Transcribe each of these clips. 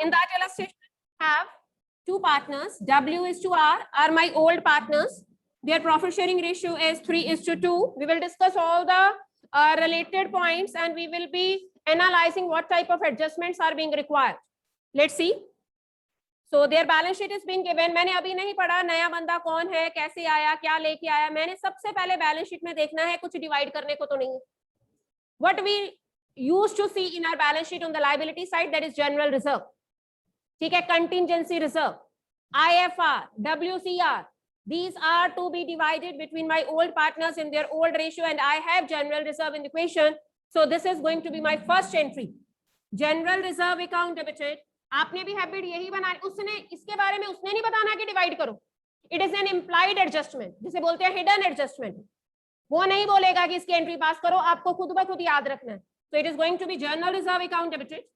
In that illustration, I have two partners. W is to R are my old partners. Their profit sharing ratio is 3:2. We will discuss all the related points and we will be analyzing what type of adjustments are being required. Let's see. So their balance sheet is being given. मैंने अभी नहीं पढ़ा नया बंदा कौन है, कैसे आया, क्या लेके आया. मैंने सबसे पहले बैलेंस शीट में देखना है, कुछ डिवाइड करने को तो नहीं है. What we used to see in our balance sheet on the liability side, that is general reserve. ठीक है, contingency reserve, IFR, WCR. These are to be divided between my old partners in their old ratio, and I have general reserve in the equation. So this is going to be my first entry. General reserve account debited. आपने भी habit यही बनानी, उसने इसके बारे में उसने नहीं बताना कि डिवाइड करो. It is an implied adjustment, जिसे बोलते हैं हिडन एडजस्टमेंट. वो नहीं बोलेगा कि इसकी एंट्री पास करो, आपको खुद ब खुद याद रखना है. So it is going to be general reserve account debited.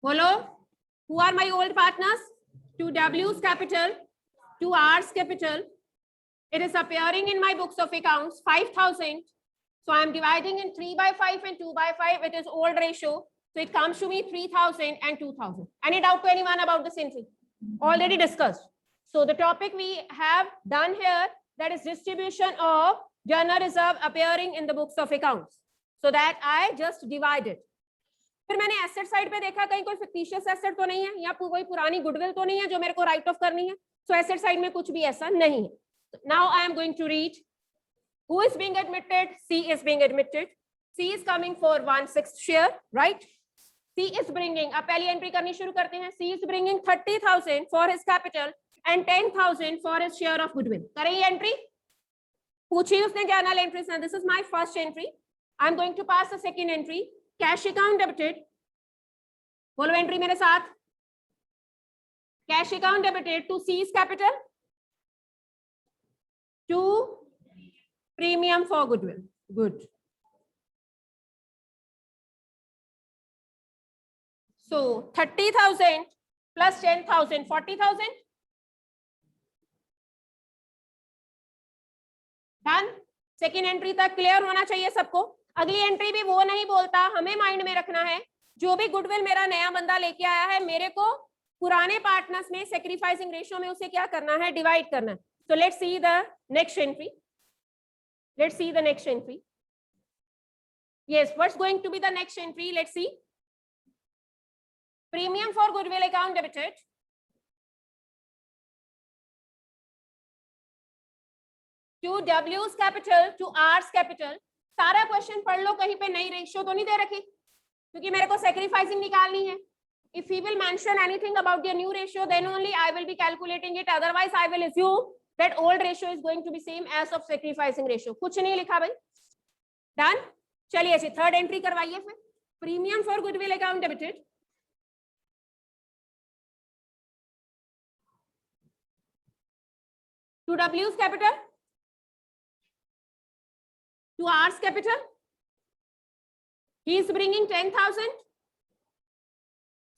बोलो, who are my old partners? To W's capital, to R's capital. It is appearing in my books of accounts 5,000. So I am dividing in 3/5 and 2/5. It is old ratio. So it comes to me 3,000 and 2,000. Any doubt to anyone about this entry? Already discussed. So the topic we have done here, that is distribution of general reserve appearing in the books of accounts. So that I just divided. फिर मैंने asset side पे देखा कहीं कोई fictitious asset तो नहीं है या कोई पुरानी गुडविल तो नहीं है जो मेरे को राइट ऑफ करनी है. सो एसेट साइड में कुछ भी ऐसा नहीं है. Now I am going to read who is being admitted. C is being admitted. C is coming for 1/6 share, right? C is bringing, अब पहली एंट्री करनी शुरू करते हैं. C is bringing 30,000 for his capital and 10,000 for his share of goodwill. करें ये entry, पूछी उसने जर्नल एंट्रीज में. This is my first entry. I am going to pass the second entry. Cash account debited. बोलो entry मेरे साथ. Cash account debited to C's capital, to premium for goodwill. Good. So 30,000 plus 10,000, 40,000. Done. Second entry तक clear होना चाहिए सबको. अगली entry भी वो नहीं बोलता, हमें माइंड में रखना है जो भी गुडविल मेरा नया बंदा लेके आया है, मेरे को पुराने पार्टनर्स में सेक्रीफाइसिंग रेशियो में उसे क्या करना है, डिवाइड करना है. So let's see the next entry. Let's see the next entry. Yes, what's going to be the next entry? Let's see. Premium for goodwill account debited. To W's capital, to R's capital. सारा question पढ़ लो, कहीं पे नई ratio तो नहीं दे रखी क्योंकि मेरे को सेक्रीफाइसिंग निकालनी है. If he will mention anything about the new ratio, then only I will be calculating it. Otherwise, I will assume that old ratio is going to be same as of sacrificing ratio. कुछ नहीं लिखा भाई. Done. चलिए जी third entry करवाइए फिर. Premium for goodwill account debited. To W's capital, to R's capital. He is bringing 10,000.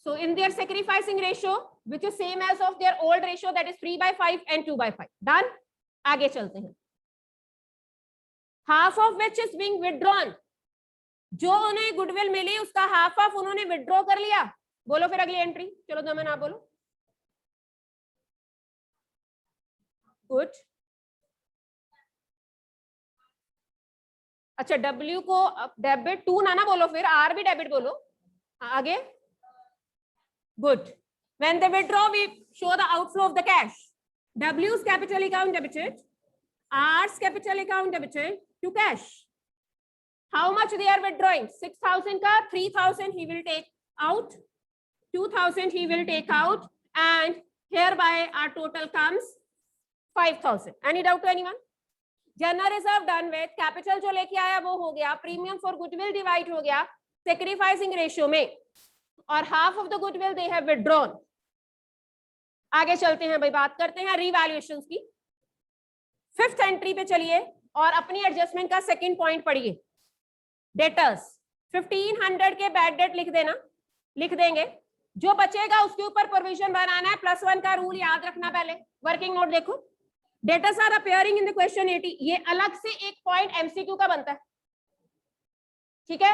So in their sacrificing ratio, which is same as of their old ratio, that is 3/5 and 2/5. Done. आगे चलते हैं. Half of which is being withdrawn. जो उन्हें goodwill मिली उसका half of उन्होंने withdraw कर लिया. बोलो फिर अगली एंट्री. चलो दमन आप बोलो. गुड. अच्छा W को डेबिट टू ना बोलो, फिर R भी डेबिट बोलो. आगे. Good. When they withdraw, we show the outflow of the cash. W's capital account debited, R's capital account debited to cash. How much they are withdrawing? 6,000 का 3,000 he will take out, 2,000 he will take out, and hereby our total comes 5,000. Any doubt to anyone? General reserve done with. Capital जो लेके आया वो हो गया. Premium for goodwill divide हो गया sacrificing ratio में, और half of the goodwill they have withdrawn. आगे चलते हैं भाई, बात करते हैं रिवैल्यूएशंस की. फिफ्थ एंट्री पे चलिए और अपनी एडजस्टमेंट का सेकंड पॉइंट पढ़िए. डेटर्स 1500 के बैड डेट लिख देना, लिख देंगे. जो बचेगा उसके ऊपर प्रोविजन बनाना है. +1 का रूल याद रखना. पहले वर्किंग नोट देखो. Debtors are appearing in the question 80. ये अलग से एक पॉइंट एमसीक्यू का बनता है, ठीक है.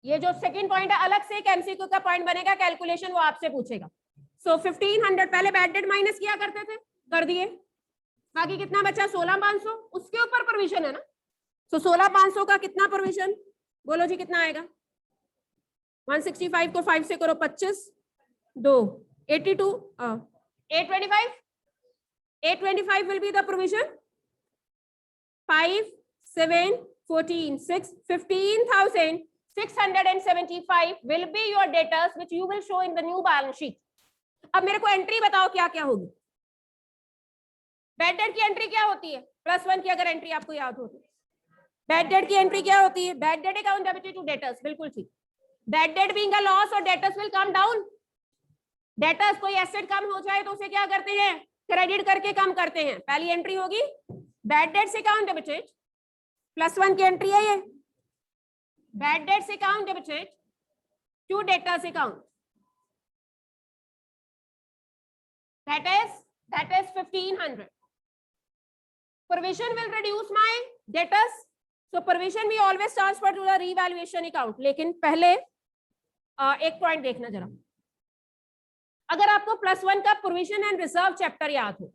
ये जो सेकंड पॉइंट है अलग से एक एमसीक्यू का पॉइंट बनेगा, कैलकुलेशन वो आपसे पूछेगा। सो 1500 पहले बैड डेट माइनस किया करते थे, कर दिए, बाकी कितना बचा 16500, उसके ऊपर प्रोविजन है ना। सो 16500 का कितना प्रोविजन, बोलो जी कितना आएगा। 165 को 5 से करो 25, 2 82, 825, 825 will be the provision. 5 7 14 6 15,675 will be your debtors which you will show in the new balance sheet. अब मेरे को एंट्री बताओ क्या क्या होगी। बैड डेट की एंट्री क्या होती है, +1 की अगर एंट्री आपको याद हो तो बैड डेट की एंट्री क्या होती है, bad debt account debited to debtors, बिल्कुल ठीक। Bad debt being a loss और debtors will come down. Debtors कोई एसेट कम हो जाए तो उसे क्या करते हैं, क्रेडिट करके कम करते हैं। पहली एंट्री होगी बैड डेट्स अकाउंट डेबिटेड, +1 की एंट्री है ये, bad debts account debited to debtors account, that is 1500. Provision will reduce my debtors, so provision we always transfer to the revaluation account. लेकिन पहले एक पॉइंट देखना जरा, अगर आपको +1 का प्रोविजन एंड रिजर्व चैप्टर याद हो,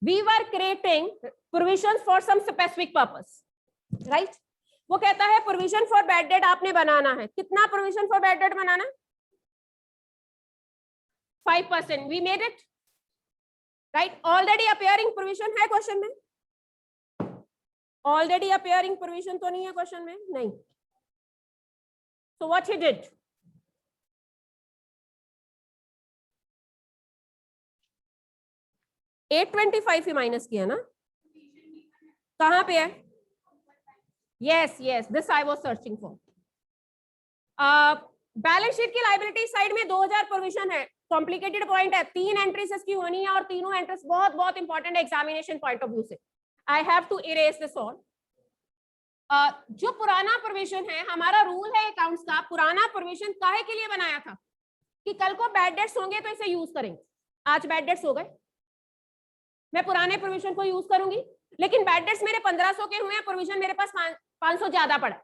we were creating provisions for some specific purpose, right? वो कहता है प्रोविजन फॉर बैड डेट आपने बनाना है, कितना प्रोविजन फॉर बैड डेट बनाना है, 5%, we made it, right? Already appearing provision है क्वेश्चन में, already appearing provision तो नहीं है क्वेश्चन में, नहीं। So what he did, $825 he minus किया ना, कहां पे है, yes yes this I was searching for. Balance sheet की लायबिलिटी साइड में 2000 प्रोविजन है, कॉम्प्लिकेटेड पॉइंट है, 3 एंट्रीज इसकी होनी है और तीनों एंट्रीज बहुत बहुत important examination point of view से। I have to erase this all. जो पुराना प्रोविजन है, हमारा रूल है अकाउंट्स का, पुराना प्रोविजन काहे के लिए बनाया था कि कल को बैड डेट्स होंगे तो इसे यूज करेंगे। आज बैड डेट्स हो गए, मैं पुराने प्रोविजन को यूज करूंगी, लेकिन बैड डेट्स मेरे 1500 के हुए हैं, प्रोविजन मेरे पास 500 ज्यादा पड़ा।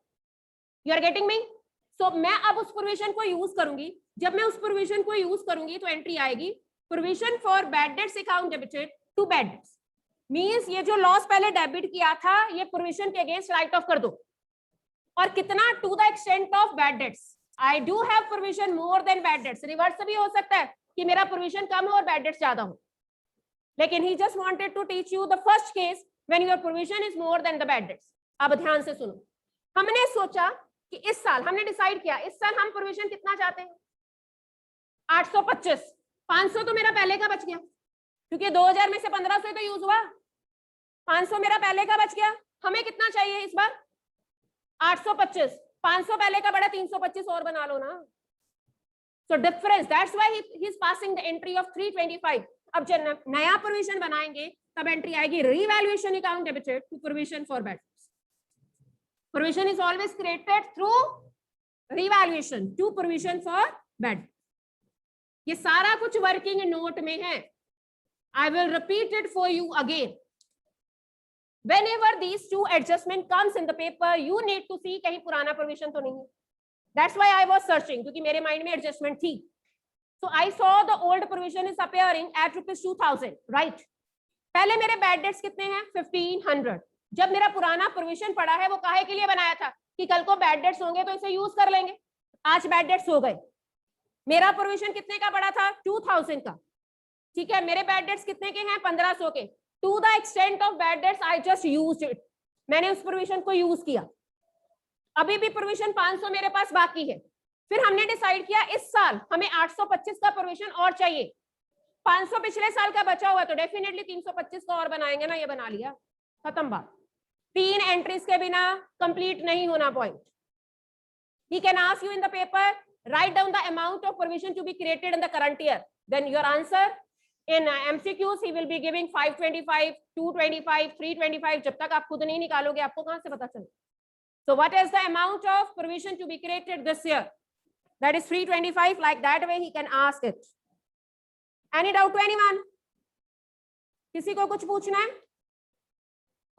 You are getting me? So मैं अब उस प्रोविजन को यूज करूंगी, जब मैं उस प्रोविजन को यूज करूंगी तो एंट्री आएगी provision for bad debts account debited to bad debts, means ये जो लॉस पहले डेबिट किया था ये प्रोविजन के अगेंस्ट राइट ऑफ कर दो, और कितना, to the extent of bad debts. I do have provision more than bad debts, reverse भी हो सकता है कि मेरा प्रोविजन कम हो और बैड डेट्स ज्यादा हो, लेकिन he just wanted to teach you the first case when your provision is more than the bad debts. अब ध्यान से सुनो, हमने सोचा कि इस साल हमने डिसाइड किया, इस साल हम प्रोविजन कितना चाहते हैं, 825, 500 तो मेरा पहले का बच गया, क्योंकि 2000 में से 1500 तो यूज हुआ, 500 मेरा पहले का बच गया। हमें कितना चाहिए इस बार, 825, 500 पहले का बड़ा, 325 और बना लो ना। So difference, that's why he is passing the entry of 325। अब जब नया प्रोविजन बनाएंगे तब एंट्री आएगी revaluation account debited to provision for bad debts. Provision is always created through revaluation to provision for bad. ये सारा कुछ वर्किंग नोट में है। I will repeat it for you again. Whenever these two adjustment comes in the paper, you need to see कहीं पुराना provision तो नहीं है। That's why I was searching, क्योंकि मेरे माइंड में एडजस्टमेंट थी। So I saw the old provision is appearing at ₹2000, right? पहले मेरे bad debts कितने हैं, 1500। जब मेरा पुराना प्रोविजन पड़ा है वो काहे के लिए बनाया था कि कल को बैड डेट्स होंगे तो इसे यूज कर लेंगे। आज बैड डेट्स हो गए, मेरा प्रोविजन कितने का पड़ा था, 2000 का, ठीक है, मेरे बैड डेट्स कितने के हैं, 1500 के। To the extent of bad debts I just used it, मैंने उस प्रोविजन को यूज किया। अभी भी प्रोविजन 500 मेरे पास बाकी है। फिर हमने डिसाइड किया इस साल हमें 825 का प्रोविजन और चाहिए, 500 पिछले साल का बचा हुआ, तो डेफिनेटली 325 का और बनाएंगे ना, ये बना लिया, खत्म बात। 3 एंट्रीज के बिना कंप्लीट नहीं होना point. He can ask you in the paper, write down the amount of provision to be created in the current year. Then your answer in MCQs he will be giving 525, 225, 325. जब तक आप खुद नहीं निकालोगे आपको कहां से पता चले। So what is the amount of provision to be created this year? That is 325. Like that way he can ask it. Any doubt to anyone? किसी को कुछ पूछना है?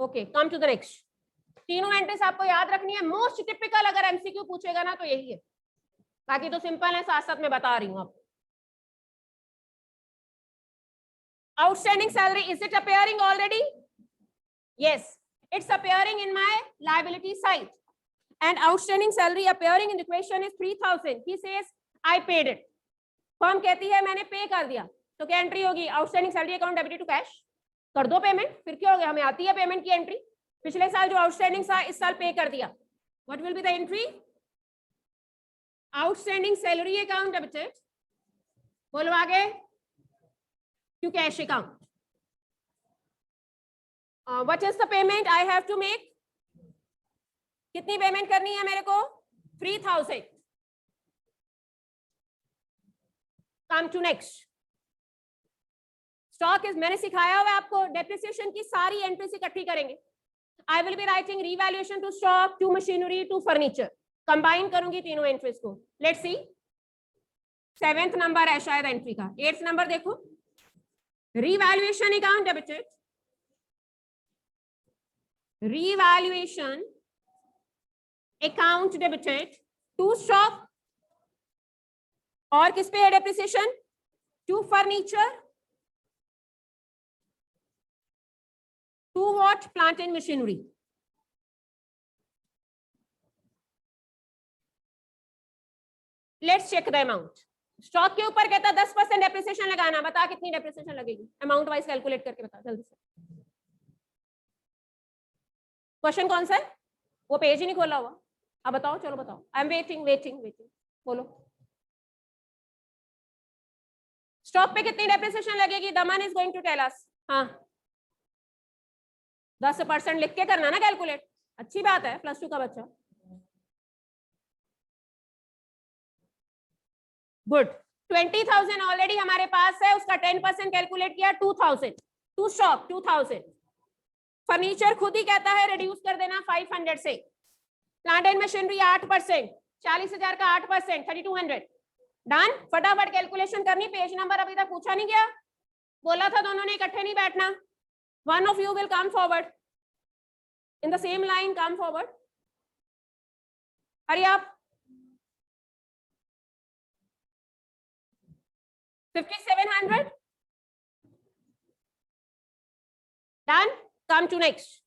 Okay, come to the next. तीनों एंट्रीज आपको याद रखनी है। मोस्ट टिपिकल अगर एमसीक्यू पूछेगा ना तो यही है, बाकी तो सिंपल है, साथ साथ में बता रही हूँ आपको। Outstanding salary, is it appearing already? Yes, it's appearing in my liability side. And outstanding salary appearing in the question is 3,000. He says, I paid it. Firm कहती है मैंने पे कर दिया, तो क्या एंट्री होगी? Outstanding salary account debited to cash, कर दो पेमेंट। फिर क्या हो गया? हमें आती है पेमेंट की एंट्री। पिछले साल जो आउटस्टैंडिंग था इस साल पे कर दिया। What will be the entry? Outstanding salary account debited, बोलो आगे, to cash account. What is the payment I have to make? कितनी पेमेंट करनी है मेरे को? 3,000। Come to next. Stock is, मैंने सिखाया हुआ है आपको, डेप्रिसिएशन की सारी एंट्रीज इकट्ठी करेंगे। I will be writing revaluation to stock, to machinery, to furniture, combine करूंगी तीनों एंट्रीज को। लेट्स सी, 7th नंबर है शायद एंट्री का। 8th नंबर देखो, revaluation account debited, revaluation account debited to stock, और किस पे है depreciation? To furniture, to what? Plant and machinery. Let's check the amount. Stock के ऊपर कहता 10% डेप्रिसिएशन लगाना, बता कितनी डेप्रिसिएशन लगेगी? अमाउंट वाइज कैलकुलेट करके बता जल्दी से। क्वेश्चन कौन सा है? वो पेज ही नहीं खोला हुआ। अब बताओ, चलो बताओ। I am waiting waiting waiting, बोलो। स्टॉक पे कितनी डेप्रिसिएशन लगेगी? Daman is going to tell us. हाँ, 10% लिख के करना ना कैलकुलेट। अच्छी बात है, +2 का बच्चा। गुड। 20,000 ऑलरेडी हमारे पास है, उसका 10% कैलकुलेट किया, 2,000 टू स्टॉक, 2,000। फर्नीचर खुद ही कहता है रिड्यूस कर देना 500 से। प्लांट एंड मशीनरी 8%, 40,000 का 8%, 3,200। डन। फटाफट कैलकुलेशन करनी। पेज नंबर अभी तक पूछा नहीं गया, बोला था दोनों ने इकट्ठे नहीं बैठना। One of you will come forward in the same line, come forward, Hari आप। 5,700 done. Come to next.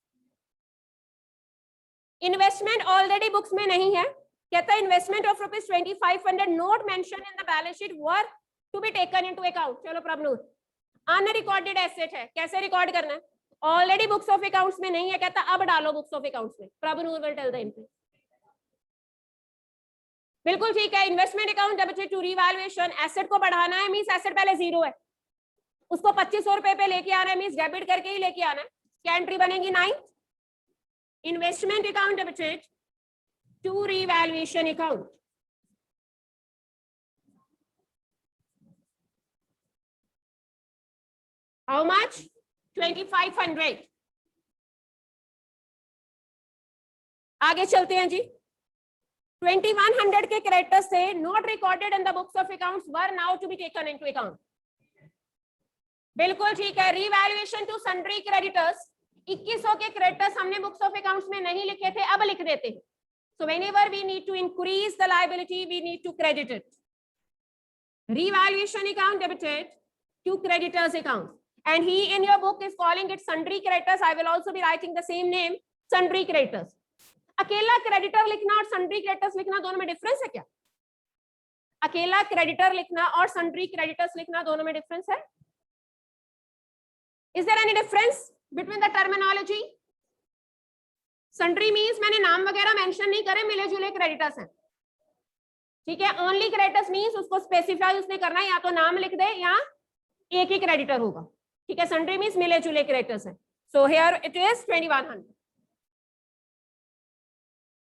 Investment already books में नहीं है, कहता है investment of ₹2,500 not mention in the balance sheet were to be taken into account. चलो Prabhnoor, unrecorded asset है, कैसे record करना है? ऑलरेडी बुक्स ऑफ अकाउंट्स में नहीं है, कहता अब डालो बुक्स ऑफ अकाउंट्स में। Prabhnoor will tell the entry. बिल्कुल ठीक है। Investment account debited to revaluation, asset को बढ़ाना है, मींस एसेट पहले 0 है, उसको 2,500 रुपए पे लेके आना है, मींस डेबिट करके ही लेके आना है। क्या एंट्री बनेगी? 9th। Investment account debited to revaluation account, how much? 2,500। आगे चलते हैं जी। 2,100 के क्रेडिटर्स से not recorded in the books of accounts were now to be taken into account. बिल्कुल ठीक है। रीवैल्यूएशन टू सन्ड्री क्रेडिटर्स, 2,100 के क्रेडिटर्स हमने बुक्स ऑफ अकाउंट्स में नहीं लिखे थे, अब लिख देते हैं। So whenever we need to increase the liability, we need to credit it. Revaluation account debited to creditors account. And he in your book is calling it sundry creditors. I will also be writing the same name, sundry creditors. अकेला creditor लिखना और sundry creditors लिखना दोनों में difference है क्या? अकेला creditor लिखना और सन्ड्री क्रेडिटर्स लिखना दोनों में डिफरेंस है? Is there any difference between the terminology? Sundry means मैंने नाम वगैरह मेंशन नहीं करे, मिले जुले क्रेडिटर्स हैं, ठीक है। ओनली क्रेडिटर्स मीन्स उसको स्पेसिफाई उसने करना है, या तो नाम लिख दे या एक ही क्रेडिटर होगा, ठीक है। सन्ड्री मीन्स मिले जुले क्रेडिटर्स हैं। So here it is 2,100।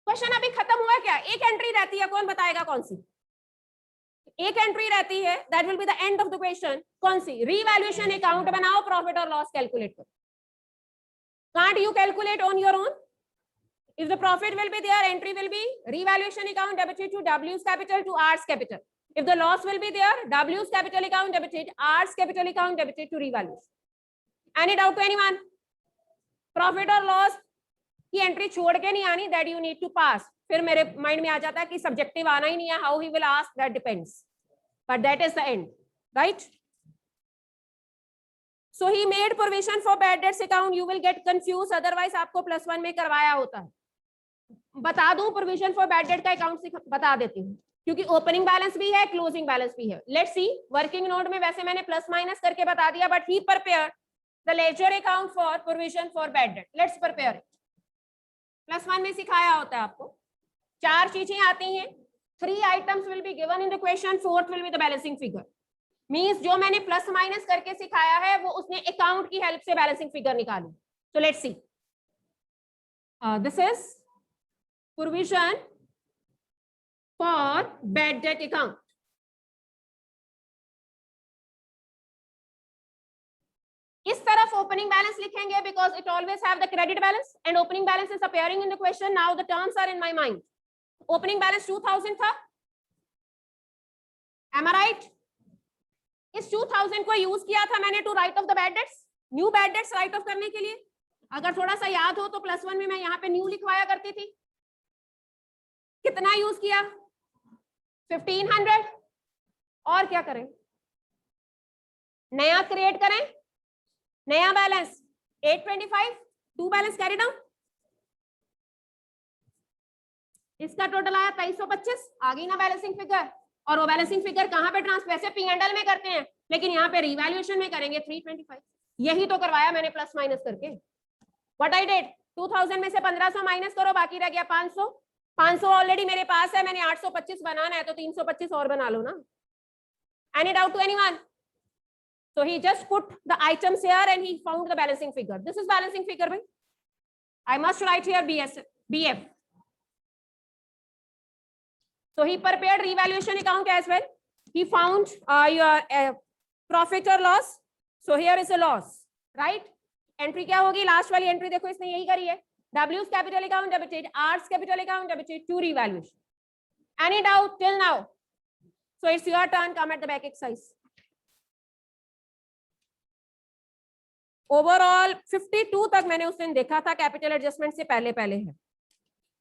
Question अभी खत्म हुआ क्या? एक एंट्री रहती है, कौन बताएगा कौन सी? एक एंट्री रहती है, that will be the end of the question. कौन सी? रीवैल्यूएशन अकाउंट बनाओ, प्रॉफिट और लॉस कैलकुलेट करो। Can't you calculate on your own? If the profit will be there, entry will be revaluation account debited to W's capital to R's capital. If the loss will be there, W's capital account debited, R's capital account debited to revaluation. Any doubt to anyone? Profit or loss? कि entry छोड़ के नहीं आनी, that you need to पास। फिर मेरे mind में आ जाता है कि सब्जेक्टिव आना ही नहीं है, how he will ask, that depends, but that is the end, right? So he made provision for bad debts account. You will get confused, otherwise आपको +1 में करवाया होता है। बता दूं प्रोविजन फॉर बैड डेट का अकाउंट बता देती हूँ, क्योंकि ओपनिंग बैलेंस भी है, क्लोजिंग बैलेंस भी है। लेट्स सी, वर्किंग नोट में वैसे मैंने प्लस माइनस करके बता दिया, but he prepare the ledger account for provision for bad date. Let's prepare. +1 में सिखाया होता है आपको, 4 चीजें आती हैं, 3 items will be given in the question, 4th will be the balancing figure. Means जो मैंने प्लस माइनस करके सिखाया है वो उसने अकाउंट की हेल्प से बैलेंसिंग फिगर निकाली। तो let's see, this is provision for bad debt account. इस तरफ ओपनिंग बैलेंस लिखेंगे because it always have the credit balance and opening balance is appearing in the question. Now the terms are in my mind. Opening balance 2000 था, M आई right? इस 2000 को use किया था मैंने to write off the bad debts, new bad debts write off करने के लिए। अगर थोड़ा सा याद हो तो +1 में मैं यहाँ पे न्यू लिखवाया करती थी। कितना यूज किया? 1500। और क्या करें? नया क्रिएट करें, नया बैलेंस 825, 2 बैलेंस कैरी डाउन। इसका टोटल आया 2325, आ गई ना बैलेंसिंग फिगर। और वो बैलेंसिंग फिगर कहां पे ट्रांसफर, वैसे P&L में करते हैं लेकिन यहाँ पे रिवैल्यूएशन में करेंगे 325। यही तो करवाया मैंने प्लस माइनस करके। व्हाट आई डिड, 2000 में से 1500 माइनस करो, बाकी रह गया 500। 500 ऑलरेडी मेरे पास है, मैंने 825 बनाना है तो 325 और बना लो ना। Any doubt to anyone? So he just put the items here and he found the balancing figure. This is balancing figure, bhai. I must write here BF. So he prepared revaluation account as well. He found your profit or loss. So here is a loss, right? Entry क्या होगी? Last वाली entry देखो, इसने यही करी है। W's capital account debited, R's capital account debited to revaluation. Any doubt till now? So it's your turn. Come at the back exercise. Overall 52 तक मैंने उस दिन देखा था, कैपिटल एडजस्टमेंट से पहले पहले है।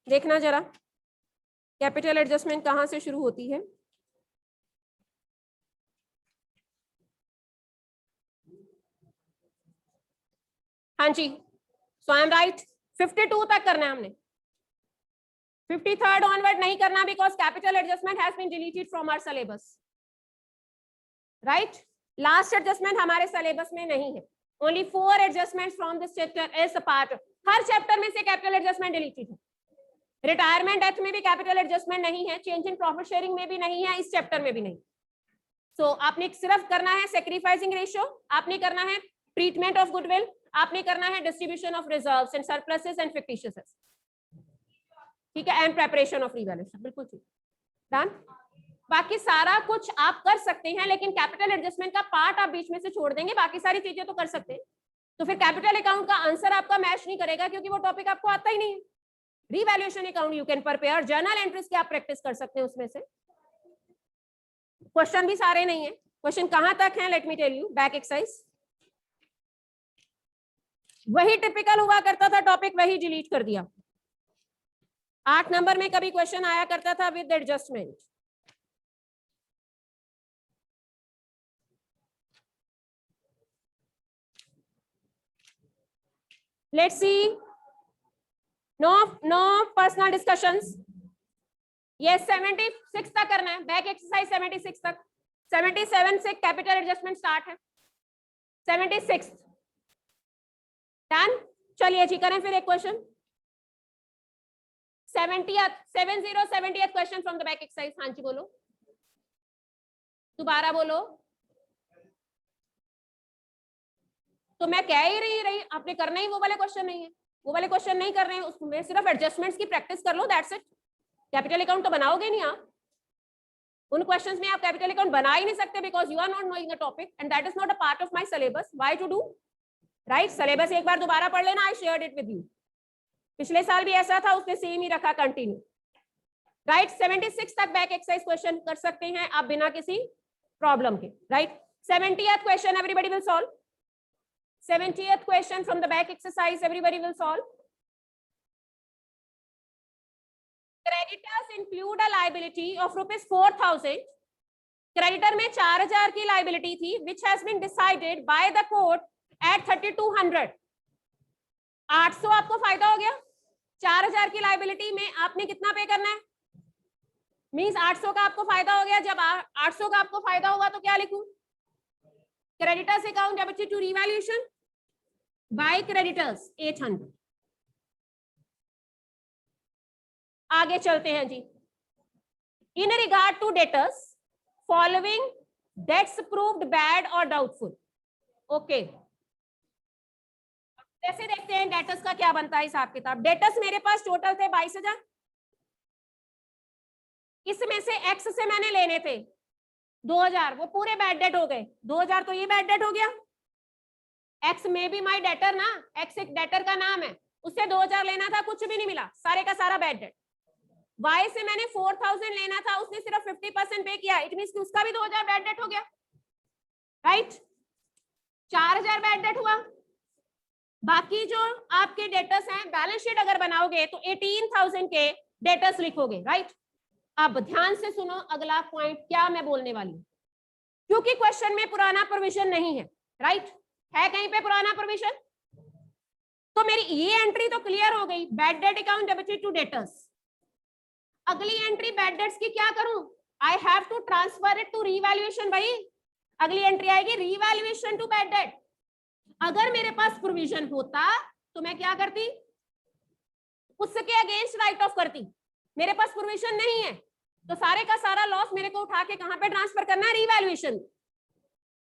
देखना जरा कैपिटल एडजस्टमेंट कहां से शुरू होती है। हाँ जी, सो आई एम राइट, 52 तक करना है हमने। 53rd ऑनवर्ड नहीं करना because capital adjustment has been deleted from our syllabus, right? Last adjustment हमारे सिलेबस में नहीं है। Only 4 adjustments from this chapter is a part. Her chapter में से कैपिटल एडजस्टमेंट डिलीटेड है। रिटायरमेंट एक्ट में भी कैपिटल एडजस्टमेंट नहीं है, चेंज इन प्रॉफिट शेयरिंग में भी नहीं है, इस चैप्टर में भी नहीं। सो आपने सिर्फ करना है सैक्रिफाइसिंग रेशियो, आपने करना है ट्रीटमेंट ऑफ गुडविल, आपने करना है distribution of reserves and surpluses and fictitious, ठीक है, एंड प्रिपरेशन ऑफ रिवैल्यूएशन। बिल्कुल ठीक, डन। बाकी सारा कुछ आप कर सकते हैं, लेकिन कैपिटल एडजस्टमेंट का पार्ट आप बीच में से छोड़ देंगे, बाकी सारी चीजें तो कर सकते हैं। तो फिर कैपिटल अकाउंट का आंसर आपका मैच नहीं करेगा क्योंकि वो टॉपिक आपको आता ही नहीं है। Revaluation account you can prepare, journal entries की आप प्रैक्टिस कर सकते हैं उसमें से। क्वेश्चन भी सारे नहीं है, क्वेश्चन कहां तक है let me tell you. Back exercise वही टिपिकल हुआ करता था, टॉपिक वही डिलीट कर दिया। 8 नंबर में कभी क्वेश्चन आया करता था with adjustment. Let's see. No personal discussions. Yes, 76 तक करना है, बैक एक्सरसाइज 76 तक। 77 से कैपिटल एडजस्टमेंट स्टार्ट है, 76 डन। चलिए जी करें फिर एक question. 70th question from the back exercise. हाँ जी बोलो, दोबारा बोलो। तो मैं कह ही रही आपने करना ही वो वाले क्वेश्चन नहीं है, वो वाले क्वेश्चन नहीं कर रहे हैं, उसमें सिर्फ एडजस्टमेंट्स की प्रैक्टिस कर लो, दैट्स इट। कैपिटल अकाउंट तो बनाओगे नहीं आप, उन क्वेश्चंस में आप कैपिटल अकाउंट बना ही नहीं सकते because you are not knowing the topic and that is not a part of my syllabus. Why to do, right? Syllabus एक बार दोबारा पढ़ लेना, I shared it with you. पिछले साल भी ऐसा था, उसने सेम ही रखा कंटिन्यू, राइट? 76 तक बैक एक्सरसाइज क्वेश्चन कर सकते हैं आप बिना किसी प्रॉब्लम के, right? 70th question everybody will solve. 70th question from the back exercise, everybody will solve. Creditors include a liability of ₹4,000. Creditor में 4,000 की liability थी, which has been decided by the court at 3,200. 800 आपको फायदा हो गया. 4,000 की liability में आपने कितना पे करना है? मीन्स 800 का आपको फायदा हो गया. जब 800 का आपको फायदा होगा तो क्या लिखूं? Creditors account debited to revaluation by creditors 800. आगे चलते हैं जी. In regard to debtors following debts proved bad और डाउटफुल. ओके, जैसे देखते हैं डेटर्स का क्या बनता है हिसाब किताब. डेटर्स मेरे पास टोटल थे 22,000. इसमें से एक्स से मैंने लेने थे 2,000, वो पूरे बैड डेट हो गए. 2,000 तो ये बैड डेट हो गया. एक्स में भी माई डेटर ना, एक्स एक डेटर का नाम है, उससे 2,000 लेना था, कुछ भी नहीं मिला, सारे का सारा बैड डेट. वाई से मैंने 4,000 लेना था, उसने सिर्फ 50% पे किया. इट मींस कि उसका भी 2,000 बैड डेट हो गया. राइट, 4,000 बैड डेट हुआ. बाकी जो आपके डेटर्स हैं, बैलेंस शीट अगर बनाओगे तो 18,000 के डेटर्स लिखोगे. राइट, अब ध्यान से सुनो अगला पॉइंट क्या मैं बोलने वाली हूं, क्योंकि क्वेश्चन में पुराना प्रोविजन नहीं है. राइट, है कहीं पे पुराना प्रोविजन? तो मेरी ये एंट्री तो क्लियर हो गई, bad debt account debited to debtors. अगली एंट्री बैड डेट्स की क्या करूं? I have to transfer it to revaluation. भाई अगली एंट्री आएगी रीवैल्यूएशन टू बैड डेट. अगर मेरे पास प्रोविजन होता तो मैं क्या करती? उसके अगेंस्ट राइट ऑफ करती. मेरे पास प्रोविजन नहीं है तो सारे का सारा लॉस मेरे को उठा के कहां पे ट्रांसफर करना है? रीवैल्यूएशन.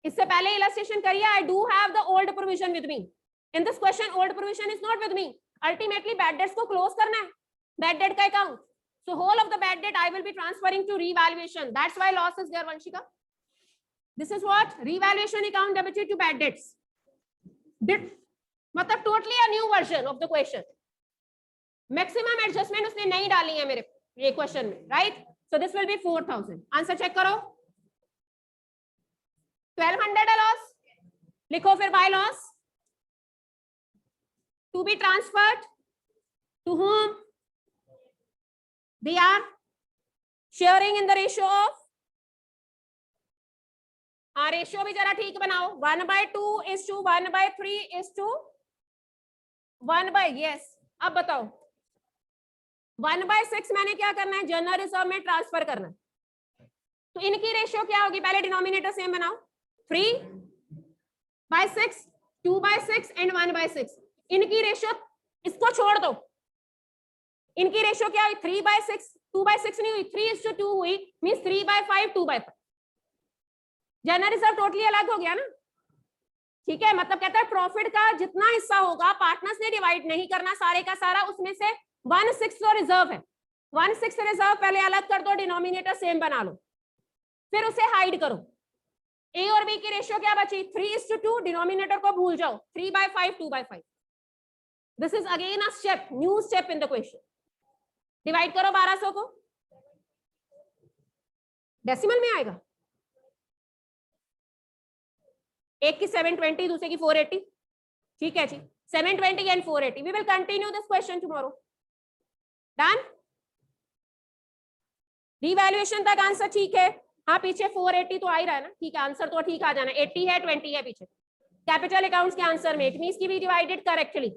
इससे पहले इलस्ट्रेशन करिए. आई do have the old provision with me. In this question old provision is not with me. Ultimately bad debts को क्लोज करना है, बैड डेट का account. So whole of the bad debt I will be transferring to revaluation. That's why loss is there, Vanshika. This is what? Revaluation account debited to bad debts. मतलब totally a new version of the question. Maximum adjustment उसने नहीं डाली है मेरे ये question में, right? So this will be 4,000. Answer check करो. 1,200 loss. लिखो फिर by loss. To be transferred to whom? They are sharing in the ratio of. हाँ, रेशियो भी जरा ठीक बनाओ. 1/2 is to 1/3 is to 1/, yes. अब बताओ 1/6 मैंने क्या करना है? जनरल रिजर्व में ट्रांसफर करना है. तो इनकी रेशियो क्या होगी? पहले डिनोमिनेटर सेम बनाओ. 3/6, 2/6 एंड 1/6. इनकी रेशियो इसको छोड़ दो. इनकी रेशियो क्या हुई? 3/6. 2/6 नहीं हुई, 3:2 हुई. मींस 3/5, 2/5. जनरल रिजर्व टोटली अलग हो गया ना. ठीक है, मतलब कहता है प्रॉफिट का जितना हिस्सा होगा पार्टनर्स ने डिवाइड नहीं करना सारे का सारा. उसमें से 1/6 तो रिजर्व है. 1/6 रिजर्व पहले अलग कर दो, डिनोमिनेटर सेम बना लो, फिर उसे हाइड करो. ए और बी की रेशियो क्या बची? 3:2. डिनोमिनेटर को भूल जाओ. 3/5, 2/5. This is again a step, new step in the question. Divide करो 1200 को. डेसिमल में आएगा. एक की 720, दूसरे की 480. ठीक है जी, 720 and 480. We will continue this question tomorrow. Done. Revaluation तक आंसर ठीक है. हाँ, पीछे 480 तो आ ही रहा है ना. ठीक है, आंसर तो ठीक आ जाना. 80 है, 20 है पीछे. कैपिटल अकाउंट्स के आंसर में इट मींस की बी डिवाइडेड करेक्टली.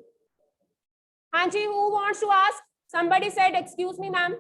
हाँ जी, who wants to ask? Somebody said, excuse me, ma'am.